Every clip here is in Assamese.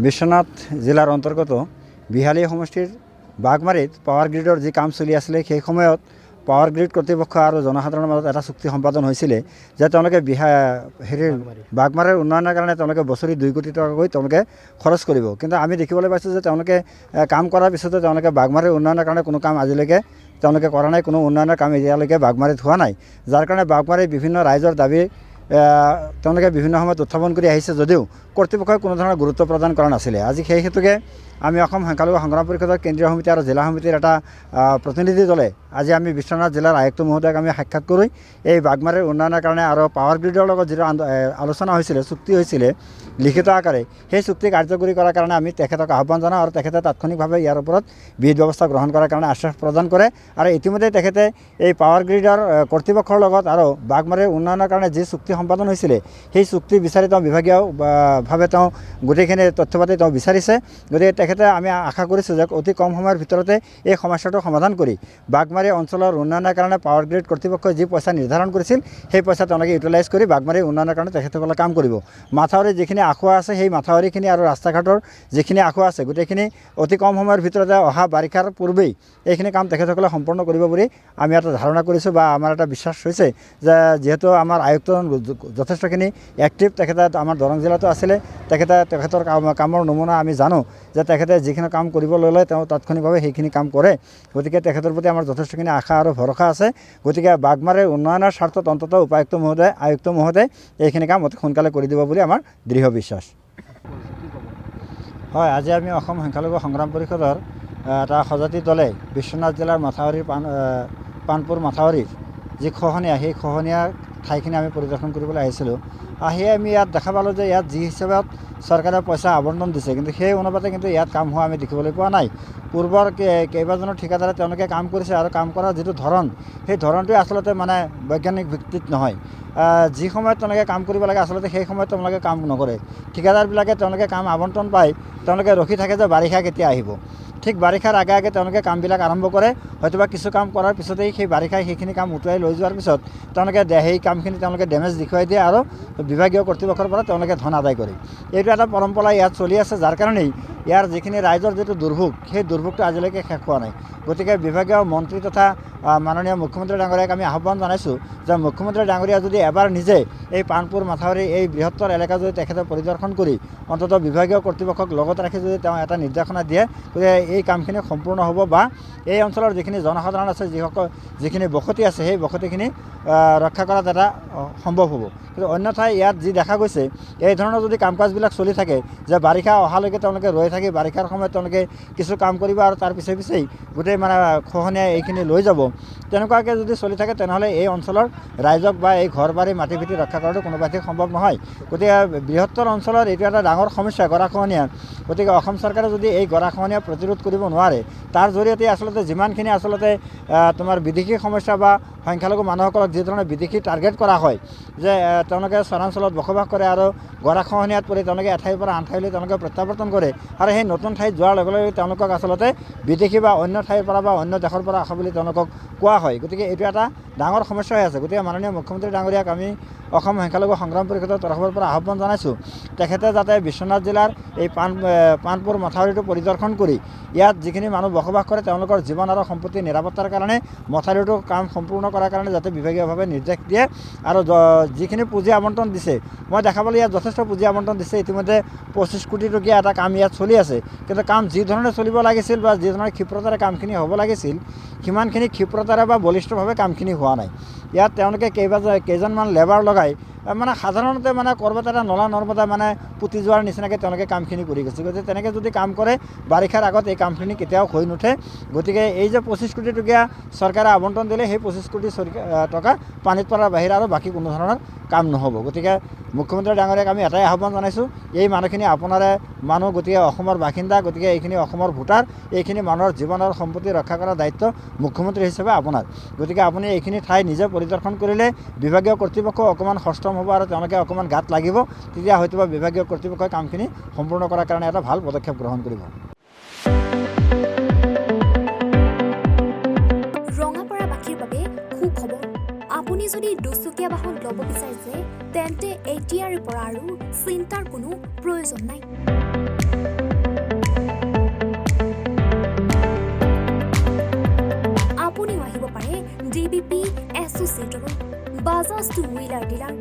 বিশ্বনাথ জিলাৰ অন্তৰ্গত বিহালী সমষ্টিৰ বাঘমাৰীত পাৱাৰ গ্ৰীডৰ যি কাম চলি আছিলে সেই সময়ত পাৱাৰ গ্ৰীড কৰ্তৃপক্ষ আৰু জনসাধাৰণৰ মাজত এটা চুক্তি সম্পাদন হৈছিলে যে তেওঁলোকে বাঘমাৰীৰ উন্নয়নৰ কাৰণে তেওঁলোকে বছৰি 2 কোটি টকাকৈ তেওঁলোকে খৰচ কৰিব। কিন্তু আমি দেখিবলৈ পাইছোঁ যে তেওঁলোকে কাম কৰাৰ পিছতো তেওঁলোকে বাঘমাৰীৰ উন্নয়নৰ কাৰণে কোনো কাম আজিলৈকে তেওঁলোকে কৰা নাই, কোনো উন্নয়নৰ কাম এতিয়ালৈকে বাঘমাৰীত হোৱা নাই, যাৰ কাৰণে বাঘমাৰীৰ বিভিন্ন ৰাইজৰ দাবী তেওঁলোকে বিভিন্ন সময়ত উত্থাপন কৰি আহিছে যদিও কৰ্তৃপক্ষই কোনো ধৰণৰ গুৰুত্ব প্ৰদান কৰা নাছিলে। আজি সেই হেতুকে আমি অসম সংখ্যালঘু সংগ্ৰাম পৰিষদৰ কেন্দ্ৰীয় সমিতি আৰু জিলা সমিতিৰ এটা প্ৰতিনিধি দলে আজি আমি বিশ্বনাথ জিলাৰ আয়ুক্ত মহোদয়ক আমি সাক্ষাৎ কৰি এই বাঘমাৰীৰ উন্নয়নৰ কাৰণে আৰু পাৱাৰ গ্ৰীডৰ লগত যিটো আলোচনা হৈছিলে, চুক্তি হৈছিলে লিখিত আকাৰে, সেই চুক্তি কাৰ্যকৰী কৰাৰ কাৰণে আমি তেখেতক আহ্বান জনাওঁ আৰু তেখেতে তাৎক্ষণিকভাৱে ইয়াৰ ওপৰত বিহিত ব্যৱস্থা গ্ৰহণ কৰাৰ কাৰণে আশ্বাস প্ৰদান কৰে। আৰু ইতিমধ্যে তেখেতে এই পাৱাৰ গ্ৰীডৰ কৰ্তৃপক্ষৰ লগত আৰু বাঘমাৰীৰ উন্নয়নৰ কাৰণে যি চুক্তি সম্পাদন হৈছিলে সেই চুক্তি বিচাৰি তেওঁ বিভাগীয়ভাৱে তেওঁ গোটেইখিনি তথ্য পাতি তেওঁ বিচাৰিছে। গতিকে তেখেতে আমি আশা কৰিছোঁ যে অতি কম সময়ৰ ভিতৰতে এই সমস্যাটো সমাধান কৰি বাঘমাৰী অঞ্চলৰ উন্নয়নৰ কাৰণে পাৱাৰ গ্ৰীড কৰ্তৃপক্ষই যি পইচা নিৰ্ধাৰণ কৰিছিল সেই পইচা তেওঁলোকে ইউটিলাইজ কৰি বাঘমাৰীৰ উন্নয়নৰ কাৰণে তেখেতসকলে কাম কৰিব। মাথাউৰিৰ যিখিনি আঁসোৱা আছে সেই মাথাউৰিখিনি আৰু ৰাস্তা ঘাটৰ যিখিনি আঁসোৱা আছে গোটেইখিনি অতি কম সময়ৰ ভিতৰতে অহা বাৰিষাৰ পূৰ্বেই এইখিনি কাম তেখেতসকলে সম্পূৰ্ণ কৰিব বুলি আমি এটা ধাৰণা কৰিছোঁ বা আমাৰ এটা বিশ্বাস হৈছে যে যিহেতু আমাৰ আয়ুক্তজন যথেষ্টখিনি এক্টিভ, তেখেতে আমাৰ দৰং জিলাতো আছিলে, তেখেতৰ কামৰ নমুনা আমি জানো যে তেখেতে যিখিনি কাম কৰিব ল'লে তেওঁ তাৎক্ষণিকভাৱে সেইখিনি কাম কৰে। গতিকে তেখেতৰ প্ৰতি আমাৰ যথেষ্টখিনি আশা আৰু ভৰসা আছে। গতিকে বাঘমাৰীৰ উন্নয়নৰ স্বাৰ্থত অন্ততঃ আয়ুক্ত মহোদয় এইখিনি কাম অতি সোনকালে কৰি দিব বুলি আমাৰ দৃঢ় বিশ্বাস। হয়, আজি আমি অসম সংখ্যালঘু সংগ্ৰাম পৰিষদৰ এটা সজাতি দলে বিশ্বনাথ জিলাৰ মাথাউৰিৰ পানপুৰ মাথাউৰিৰ যি খহনীয়া সেই খহনীয়া ঠাইখিনি আমি পৰিদৰ্শন কৰিবলৈ আহিছিলোঁ। আহি আমি ইয়াত দেখা পালোঁ যে ইয়াত যি হিচাপত চৰকাৰে পইচা আবণ্টন দিছে কিন্তু সেই অনুপাতে কিন্তু ইয়াত কাম হোৱা আমি দেখিবলৈ পোৱা নাই। পূৰ্বৰ কেইবাজনো ঠিকাদাৰে তেওঁলোকে কাম কৰিছে আৰু কাম কৰাৰ যিটো ধৰণ সেই ধৰণটোৱে আচলতে মানে বৈজ্ঞানিক ভিত্তিত নহয়। যি সময়ত তেওঁলোকে কাম কৰিব লাগে আচলতে সেই সময়ত তেওঁলোকে কাম নকৰে। ঠিকাদাৰবিলাকে তেওঁলোকে কাম আবণ্টন পায়, তেওঁলোকে ৰখি থাকে যে বাৰিষা কেতিয়া আহিব। ঠিক বাৰিষাৰ আগে আগে তেওঁলোকে কামবিলাক আৰম্ভ কৰে, হয়তোবা কিছু কাম কৰাৰ পিছতেই সেই বাৰিষাই সেইখিনি কাম উটুৱাই লৈ যোৱাৰ পিছত তেওঁলোকে সেই কামখিনি তেওঁলোকে ডেমেজ দেখুৱাই দিয়ে আৰু বিভাগীয় কৰ্তৃপক্ষৰ পৰা তেওঁলোকে ধন আদায় কৰে। এইটো এটা পৰম্পৰা ইয়াত চলি আছে, যাৰ কাৰণেই ইয়াৰ যিখিনি ৰাইজৰ যিটো দুৰ্ভোগ সেই দুৰ্ভোগটো আজিলৈকে শেষ হোৱা নাই। গতিকে বিভাগীয় মন্ত্ৰী তথা মাননীয় মুখ্যমন্ত্ৰী ডাঙৰীয়াক আমি আহ্বান জনাইছোঁ যে মুখ্যমন্ত্ৰী ডাঙৰীয়া যদি এবাৰ নিজে এই পানপুৰ মাথাউৰি এই বৃহত্তৰ এলেকা যদি তেখেতে পৰিদৰ্শন কৰি অন্ততঃ বিভাগীয় কৰ্তৃপক্ষক লগত ৰাখি যদি তেওঁ এটা নিৰ্দেশনা দিয়ে গতিকে এই কামখিনি সম্পূৰ্ণ হ'ব বা এই অঞ্চলৰ যিখিনি জনসাধাৰণ আছে যিখিনি বসতি আছে সেই বসতিখিনি ৰক্ষা কৰাত এটা সম্ভৱ হ'ব। কিন্তু অন্যথাই ইয়াত যি দেখা গৈছে এই ধৰণৰ যদি কাম কাজবিলাক চলি থাকে যে বাৰিষা অহালৈকে তেওঁলোকে ৰৈ থাকি বাৰিষাৰ সময়ত তেওঁলোকে কিছু কাম কৰিব আৰু তাৰ পিছেই গোটেই মানে খহনীয়াই এইখিনি লৈ যাব, তেনেকুৱাকৈ যদি চলি থাকে তেনেহ'লে এই অঞ্চলৰ ৰাইজক বা এই ঘৰ বাৰী মাটি ভিটি ৰক্ষা কৰাটো কোনোবাই সম্ভৱ নহয়। গতিকে বৃহত্তৰ অঞ্চলৰ এইটো এটা ডাঙৰ সমস্যা গৰাখহনীয়া। গতিকে অসম চৰকাৰে যদি এই গৰাখহনীয়া প্ৰতিৰোধ কৰিব নোৱাৰে তাৰ জৰিয়তে আচলতে যিমানখিনি আচলতে তোমাৰ বিদেশী সমস্যা বা সংখ্যালঘু মানুহসকলক যি ধৰণে বিদেশী টাৰ্গেট কৰা হয় যে তেওঁলোকে চৰাঞ্চলত বসবাস কৰে আৰু গৰাখহনীয়াত পৰি তেওঁলোকে এঠাইৰ পৰা আন ঠাইলৈ তেওঁলোকে প্ৰত্যাৱৰ্তন কৰে আৰু সেই নতুন ঠাইত যোৱাৰ লগে লগে তেওঁলোকক আচলতে বিদেশী বা অন্য ঠাইৰ পৰা বা অন্য দেশৰ পৰা অহা বুলি তেওঁলোকক কোৱা হয়। গতিকে এইটো এটা ডাঙৰ সমস্যা হৈ আছে। গতিকে মাননীয় মুখ্যমন্ত্ৰী ডাঙৰীয়াক আমি অসম সংখ্যালঘু সংগ্ৰাম পৰিষদৰ তৰফৰ পৰা আহ্বান জনাইছোঁ তেখেতে যাতে বিশ্বনাথ জিলাৰ এই পানপুৰ মাথাউৰিটো পৰিদৰ্শন কৰি ইয়াত যিখিনি মানুহ বসবাস কৰে তেওঁলোকৰ জীৱন আৰু সম্পত্তি নিৰাপত্তাৰ কাৰণে মাথাউৰিটো কাম সম্পূৰ্ণ কৰাৰ কাৰণে যাতে বিভাগীয়ভাৱে নিৰ্দেশ দিয়ে আৰু যিখিনি পুঁজি আবণ্টন দিছে মই দেখা পালোঁ ইয়াত যথেষ্ট পুঁজি আবণ্টন দিছে। ইতিমধ্যে 25 কোটি টকীয়া এটা কাম ইয়াত চলি আছে, কিন্তু কাম যি ধৰণে চলিব লাগিছিল বা যি ধৰণে ক্ষিপ্ৰতাৰে কামখিনি হ'ব লাগিছিল সিমানখিনি ক্ষিপ্ৰতাৰে বা বলিষ্ঠভাৱে কামখিনি হোৱা নাই। ইয়াত তেওঁলোকে কেইজনমান লেবাৰ লগাই মানে সাধাৰণতে মানে ক'ৰবাত এটা নলা নৰ্মদা মানে পুতি যোৱাৰ নিচিনাকৈ তেওঁলোকে কামখিনি কৰি গৈছে। গতিকে তেনেকৈ যদি কাম কৰে বাৰিষাৰ আগত এই কামখিনি কেতিয়াও হৈ নুঠে। গতিকে এই যে 25 কোটি টকীয়া চৰকাৰে আবণ্টন দিলে সেই 25 কোটি টকা পানীত পৰাৰ বাহিৰে আৰু বাকী কোনো ধৰণৰ কাম নহ'ব। গতিকে মুখ্যমন্ত্ৰী ডাঙৰীয়াক আমি এটাই আহ্বান জনাইছোঁ এই মানুহখিনি আপোনাৰে মানুহ, গতিকে অসমৰ বাসিন্দা, গতিকে এইখিনি অসমৰ ভোটাৰ, এইখিনি মানুহৰ জীৱন আৰু সম্পত্তি ৰক্ষা কৰাৰ দায়িত্ব মুখ্যমন্ত্ৰী হিচাপে আপোনাৰ। গতিকে আপুনি এইখিনি ঠাই নিজে পৰিদৰ্শন কৰিলে বিভাগীয় কৰ্তৃপক্ষ অকণমান সষ্টম হ'ব আৰু তেওঁলোকে অকণমান গাত লাগিব, তেতিয়া হয়তোবা বিভাগীয় কৰ্তৃপক্ষই কামখিনি সম্পূৰ্ণ কৰাৰ কাৰণে এটা ভাল পদক্ষেপ গ্ৰহণ কৰিব। ৰঙাপাৰাবাসীৰ বাবে সুখবৰ, আপুনি যদি দুচকীয়া বাহন ল'ব বিচাৰিছে তেন্তে এতিয়াৰে পৰা আৰু চিন্তাৰ কোনো প্ৰয়োজন নাই। Two wheeler dealer.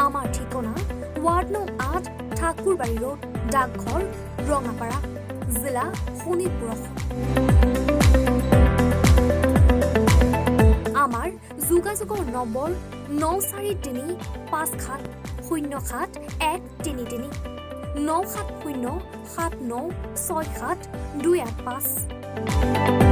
আমাৰ ঠিকনা ৱাৰ্ড নং 8 ঠাকুৰবাৰী ৰোড, ডাকঘৰ ৰঙাপাৰা, জিলা শোণিতপুৰ। আমাৰ যোগাযোগৰ নম্বৰ 9435707133 9707967285285।